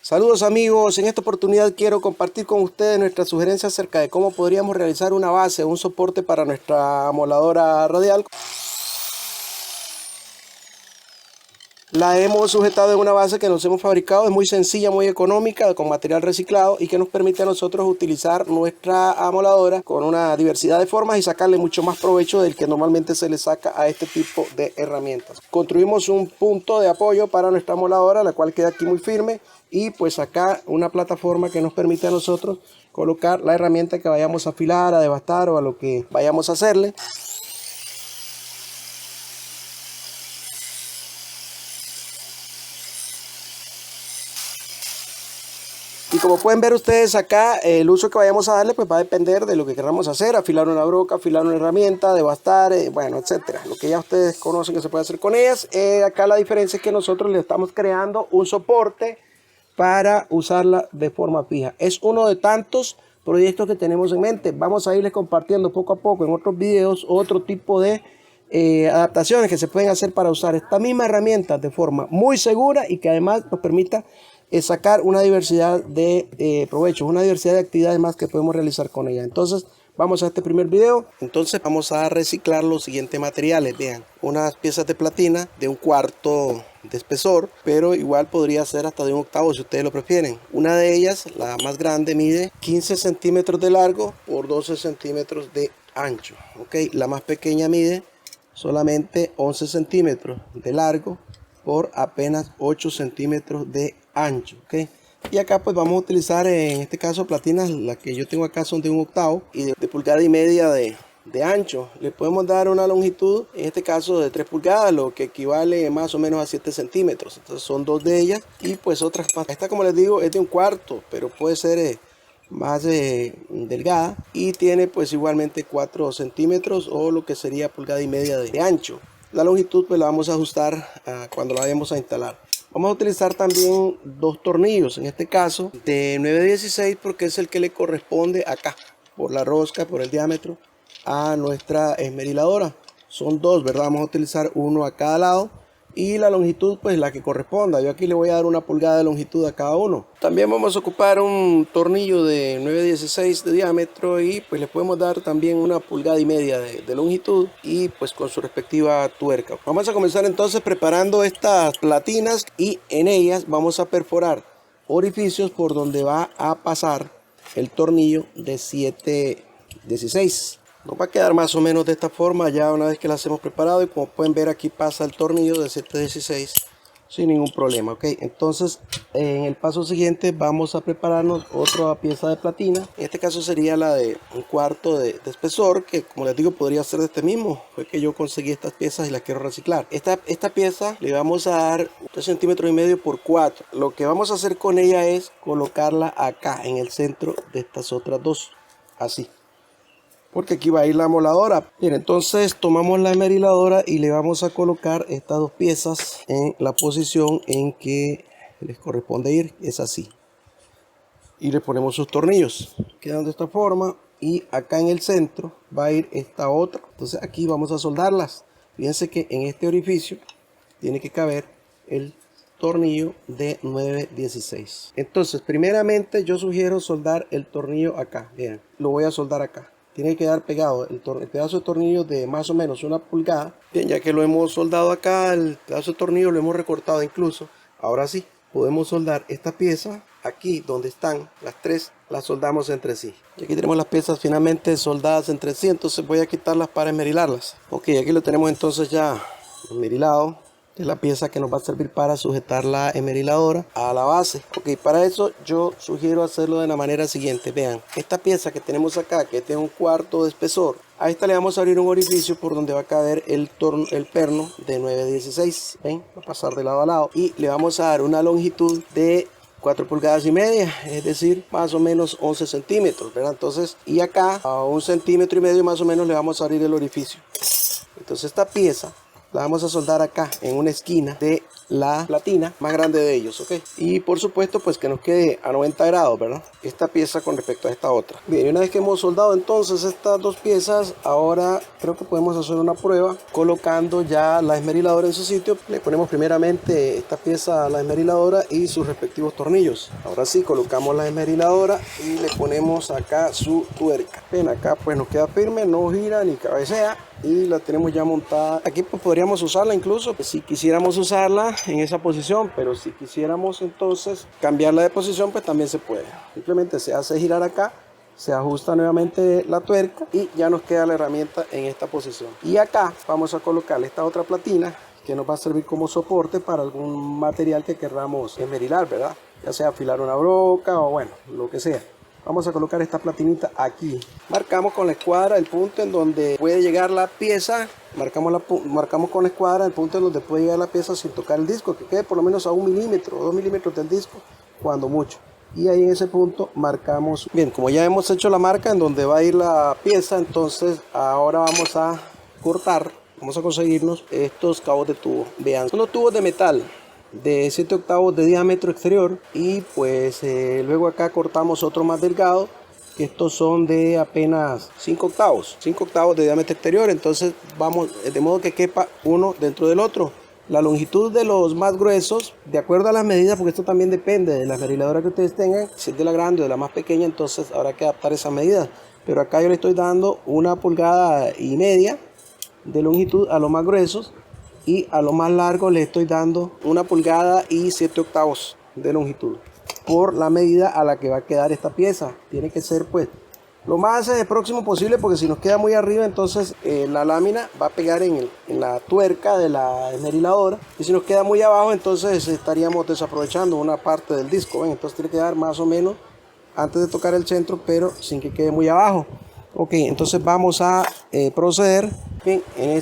Saludos amigos, en esta oportunidad quiero compartir con ustedes nuestras sugerencias acerca de cómo podríamos realizar una base o un soporte para nuestra amoladora radial. La hemos sujetado en una base que nos hemos fabricado, es muy sencilla, muy económica, con material reciclado y que nos permite a nosotros utilizar nuestra amoladora con una diversidad de formas y sacarle mucho más provecho del que normalmente se le saca a este tipo de herramientas. Construimos un punto de apoyo para nuestra amoladora, la cual queda aquí muy firme, y pues acá una plataforma que nos permite a nosotros colocar la herramienta que vayamos a afilar, a devastar o a lo que vayamos a hacerle. Y como pueden ver ustedes acá, el uso que vayamos a darle pues va a depender de lo que queramos hacer: afilar una broca, afilar una herramienta, devastar, bueno, etcétera. Lo que ya ustedes conocen que se puede hacer con ellas. Acá la diferencia es que nosotros le estamos creando un soporte para usarla de forma fija. Es uno de tantos proyectos que tenemos en mente. Vamos a irles compartiendo poco a poco en otros videos otro tipo de adaptaciones que se pueden hacer para usar esta misma herramienta de forma muy segura y que además nos permita sacar una diversidad de provechos, una diversidad de actividades más que podemos realizar con ella. Entonces vamos a este primer video. Entonces vamos a reciclar los siguientes materiales. Vean, unas piezas de platina de 1/4 de espesor, pero igual podría ser hasta de 1/8 si ustedes lo prefieren. Una de ellas, la más grande, mide 15 centímetros de largo por 12 centímetros de ancho. La más pequeña mide solamente 11 centímetros de largo por apenas 8 centímetros de ancho. Y acá pues vamos a utilizar en este caso platinas. Las que yo tengo acá son de 1/8 y de 1,5 pulgadas de ancho. Le podemos dar una longitud en este caso de 3 pulgadas, lo que equivale más o menos a 7 centímetros. Entonces son dos de ellas y pues otras. Esta, como les digo, es de 1/4, pero puede ser más delgada y tiene pues igualmente 4 centímetros o lo que sería 1,5 pulgadas de ancho. La longitud pues la vamos a ajustar cuando la vayamos a instalar. Vamos a utilizar también dos tornillos, en este caso de 9/16, porque es el que le corresponde acá por la rosca, por el diámetro, a nuestra esmeriladora. Son dos, ¿verdad? Vamos a utilizar uno a cada lado y la longitud pues la que corresponda. Yo aquí le voy a dar 1 pulgada de longitud a cada uno. También vamos a ocupar un tornillo de 9/16 de diámetro y pues le podemos dar también 1,5 pulgadas de longitud y pues con su respectiva tuerca. Vamos a comenzar entonces preparando estas platinas y en ellas vamos a perforar orificios por donde va a pasar el tornillo de 7/16. Nos va a quedar más o menos de esta forma ya una vez que las hemos preparado, y como pueden ver aquí pasa el tornillo de 7/16 sin ningún problema. Entonces en el paso siguiente vamos a prepararnos otra pieza de platina. En este caso sería la de 1/4 de espesor, que como les digo podría ser de este mismo. Fue que yo conseguí estas piezas y las quiero reciclar. Esta pieza le vamos a dar 3,5 centímetros por 4. Lo que vamos a hacer con ella es colocarla acá en el centro de estas otras dos, así, porque aquí va a ir la amoladora. Bien, entonces tomamos la esmeriladora y le vamos a colocar estas dos piezas en la posición en que les corresponde ir, es así, y le ponemos sus tornillos. Quedan de esta forma y acá en el centro va a ir esta otra. Entonces aquí vamos a soldarlas. Fíjense que en este orificio tiene que caber el tornillo de 9/16. Entonces primeramente yo sugiero soldar el tornillo acá. Bien, lo voy a soldar acá. Tiene que quedar pegado el pedazo de tornillo de más o menos 1 pulgada. Bien, ya que lo hemos soldado acá, el pedazo de tornillo lo hemos recortado incluso. Ahora sí, podemos soldar esta pieza aquí donde están las tres, las soldamos entre sí. Y aquí tenemos las piezas finalmente soldadas entre sí, entonces voy a quitarlas para esmerilarlas. Aquí lo tenemos entonces ya esmerilado. Es la pieza que nos va a servir para sujetar la esmeriladora a la base. Para eso yo sugiero hacerlo de la manera siguiente. Vean, esta pieza que tenemos acá, que tiene 1/4 de espesor, a esta le vamos a abrir un orificio por donde va a caber el perno de 9/16. ¿Ven? Va a pasar de lado a lado y le vamos a dar una longitud de 4,5 pulgadas, es decir, más o menos 11 centímetros, ¿verdad? Entonces, y acá a 1,5 centímetros más o menos le vamos a abrir el orificio. Entonces esta pieza la vamos a soldar acá en una esquina de la platina más grande de ellos, ¿ok? Y por supuesto pues que nos quede a 90 grados, ¿verdad? Esta pieza con respecto a esta otra. Bien, y una vez que hemos soldado entonces estas dos piezas, ahora creo que podemos hacer una prueba colocando ya la esmeriladora en su sitio. Le ponemos primeramente esta pieza a la esmeriladora y sus respectivos tornillos. Ahora sí, colocamos la esmeriladora y le ponemos acá su tuerca. Ven, acá pues nos queda firme, no gira ni cabecea. Y la tenemos ya montada. Aquí pues podríamos usarla incluso si quisiéramos usarla en esa posición, pero si quisiéramos entonces cambiarla de posición pues también se puede. Simplemente se hace girar acá, se ajusta nuevamente la tuerca y ya nos queda la herramienta en esta posición. Y acá vamos a colocarle esta otra platina que nos va a servir como soporte para algún material que queramos esmerilar, ¿verdad? Ya sea afilar una broca o bueno, lo que sea. Vamos a colocar esta platinita aquí. Marcamos con la escuadra el punto en donde puede llegar la pieza. Marcamos con la escuadra el punto en donde puede llegar la pieza sin tocar el disco. Que quede por lo menos a 1 milímetro o 2 milímetros del disco, cuando mucho. Y ahí en ese punto marcamos. Bien, como ya hemos hecho la marca en donde va a ir la pieza, entonces ahora vamos a cortar. Vamos a conseguirnos estos cabos de tubo. Vean, son los tubos de metal de 7 octavos de diámetro exterior y pues luego acá cortamos otro más delgado, que estos son de apenas 5 octavos de diámetro exterior. Entonces vamos de modo que quepa uno dentro del otro. La longitud de los más gruesos, de acuerdo a las medidas, porque esto también depende de la esmeriladora que ustedes tengan, si es de la grande o de la más pequeña, entonces habrá que adaptar esas medidas. Pero acá yo le estoy dando 1,5 pulgadas de longitud a los más gruesos, y a lo más largo le estoy dando 1,7 pulgadas de longitud por la medida a la que va a quedar esta pieza. Tiene que ser pues lo más próximo posible, porque si nos queda muy arriba entonces la lámina va a pegar en la tuerca de la esmeriladora, y si nos queda muy abajo entonces estaríamos desaprovechando una parte del disco. ¿Ven? Entonces tiene que dar más o menos antes de tocar el centro, pero sin que quede muy abajo. Ok, entonces vamos a proceder. Bien, en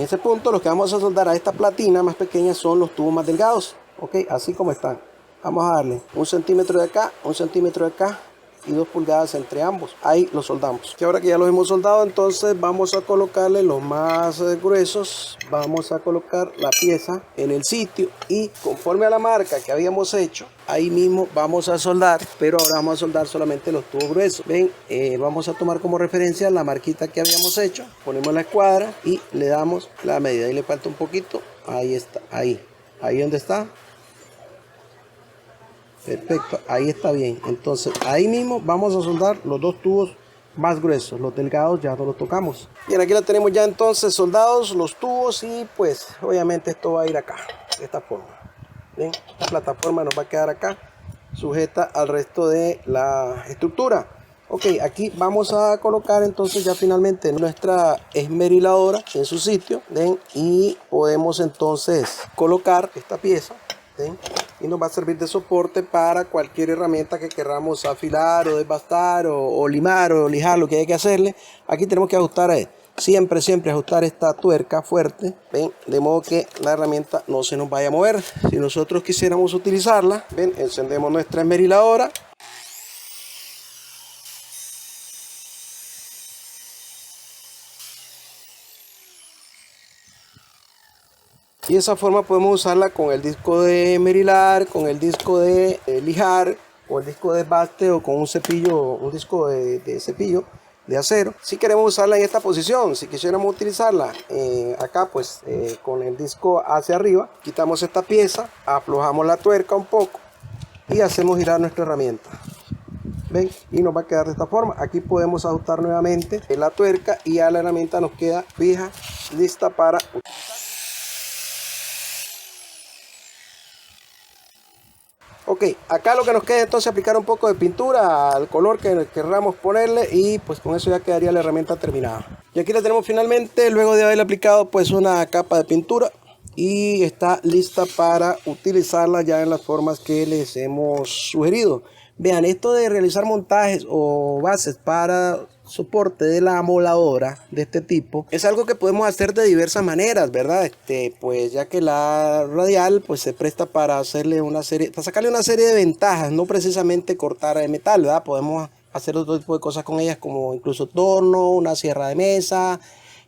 ese punto lo que vamos a soldar a esta platina más pequeña son los tubos más delgados. Ok, así como están. Vamos a darle 1 centímetro de acá, 1 centímetro de acá y 2 pulgadas entre ambos. Ahí los soldamos. Y ahora que ya los hemos soldado, entonces vamos a colocarle los más gruesos. Vamos a colocar la pieza en el sitio y conforme a la marca que habíamos hecho, ahí mismo vamos a soldar, pero ahora vamos a soldar solamente los tubos gruesos. Ven, vamos a tomar como referencia la marquita que habíamos hecho. Ponemos la escuadra y le damos la medida. Ahí le falta un poquito. Ahí está, ahí donde está. Perfecto, ahí está bien. Entonces ahí mismo vamos a soldar los dos tubos más gruesos. Los delgados ya no los tocamos. Bien, aquí la tenemos ya entonces soldados los tubos, y pues obviamente esto va a ir acá de esta forma. Bien, esta plataforma nos va a quedar acá sujeta al resto de la estructura. Ok, aquí vamos a colocar entonces ya finalmente nuestra esmeriladora en su sitio. ¿Ven? Y podemos entonces colocar esta pieza. ¿Ven? Y nos va a servir de soporte para cualquier herramienta que queramos afilar o desbastar o limar o lijar, lo que hay que hacerle. Aquí tenemos que ajustar siempre ajustar esta tuerca fuerte. ¿Ven? De modo que la herramienta no se nos vaya a mover. Si nosotros quisiéramos utilizarla, ven, encendemos nuestra esmeriladora. Y de esa forma podemos usarla con el disco de esmerilar, con el disco de lijar, o el disco de desbaste, o con un disco de cepillo de acero. Si queremos usarla en esta posición, si quisiéramos utilizarla acá, pues con el disco hacia arriba, quitamos esta pieza, aflojamos la tuerca un poco y hacemos girar nuestra herramienta. ¿Ven? Y nos va a quedar de esta forma. Aquí podemos ajustar nuevamente la tuerca y ya la herramienta nos queda fija, lista para utilizar. Ok, acá lo que nos queda entonces es aplicar un poco de pintura al color que queramos ponerle, y pues con eso ya quedaría la herramienta terminada. Y aquí la tenemos finalmente, luego de haberle aplicado pues una capa de pintura, y está lista para utilizarla ya en las formas que les hemos sugerido. Vean, esto de realizar montajes o bases para soporte de la amoladora de este tipo es algo que podemos hacer de diversas maneras, ¿verdad? Pues ya que la radial pues se presta para hacerle para sacarle una serie de ventajas, no precisamente cortar de metal, ¿verdad? Podemos hacer otro tipo de cosas con ellas, como incluso torno, una sierra de mesa,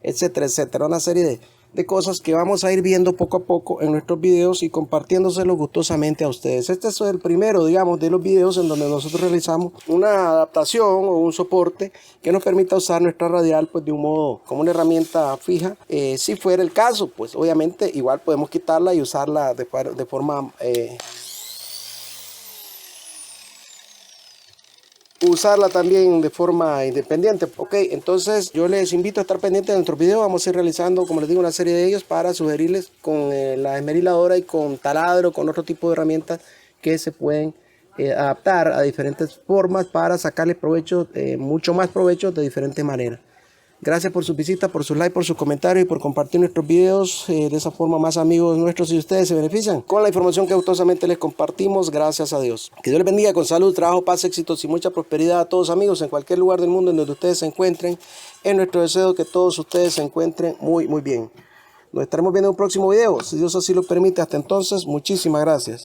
etcétera, etcétera, una serie de de cosas que vamos a ir viendo poco a poco en nuestros videos y compartiéndoselos gustosamente a ustedes. Este es el primero, digamos, de los videos en donde nosotros realizamos una adaptación o un soporte que nos permita usar nuestra radial pues de un modo como una herramienta fija. Si fuera el caso, pues obviamente igual podemos quitarla y usarla de forma usarla también de forma independiente. Ok, entonces yo les invito a estar pendientes de nuestros videos. Vamos a ir realizando, como les digo, una serie de ellos para sugerirles con la esmeriladora y con taladro, con otro tipo de herramientas que se pueden adaptar a diferentes formas para sacarles provecho, mucho más provecho de diferentes maneras. Gracias por su visita, por su like, por sus comentarios y por compartir nuestros videos. De esa forma más amigos nuestros y ustedes se benefician con la información que gustosamente les compartimos. Gracias a Dios. Que Dios les bendiga con salud, trabajo, paz, éxitos y mucha prosperidad a todos amigos en cualquier lugar del mundo en donde ustedes se encuentren. Es nuestro deseo que todos ustedes se encuentren muy bien. Nos estaremos viendo en un próximo video, si Dios así lo permite. Hasta entonces, muchísimas gracias.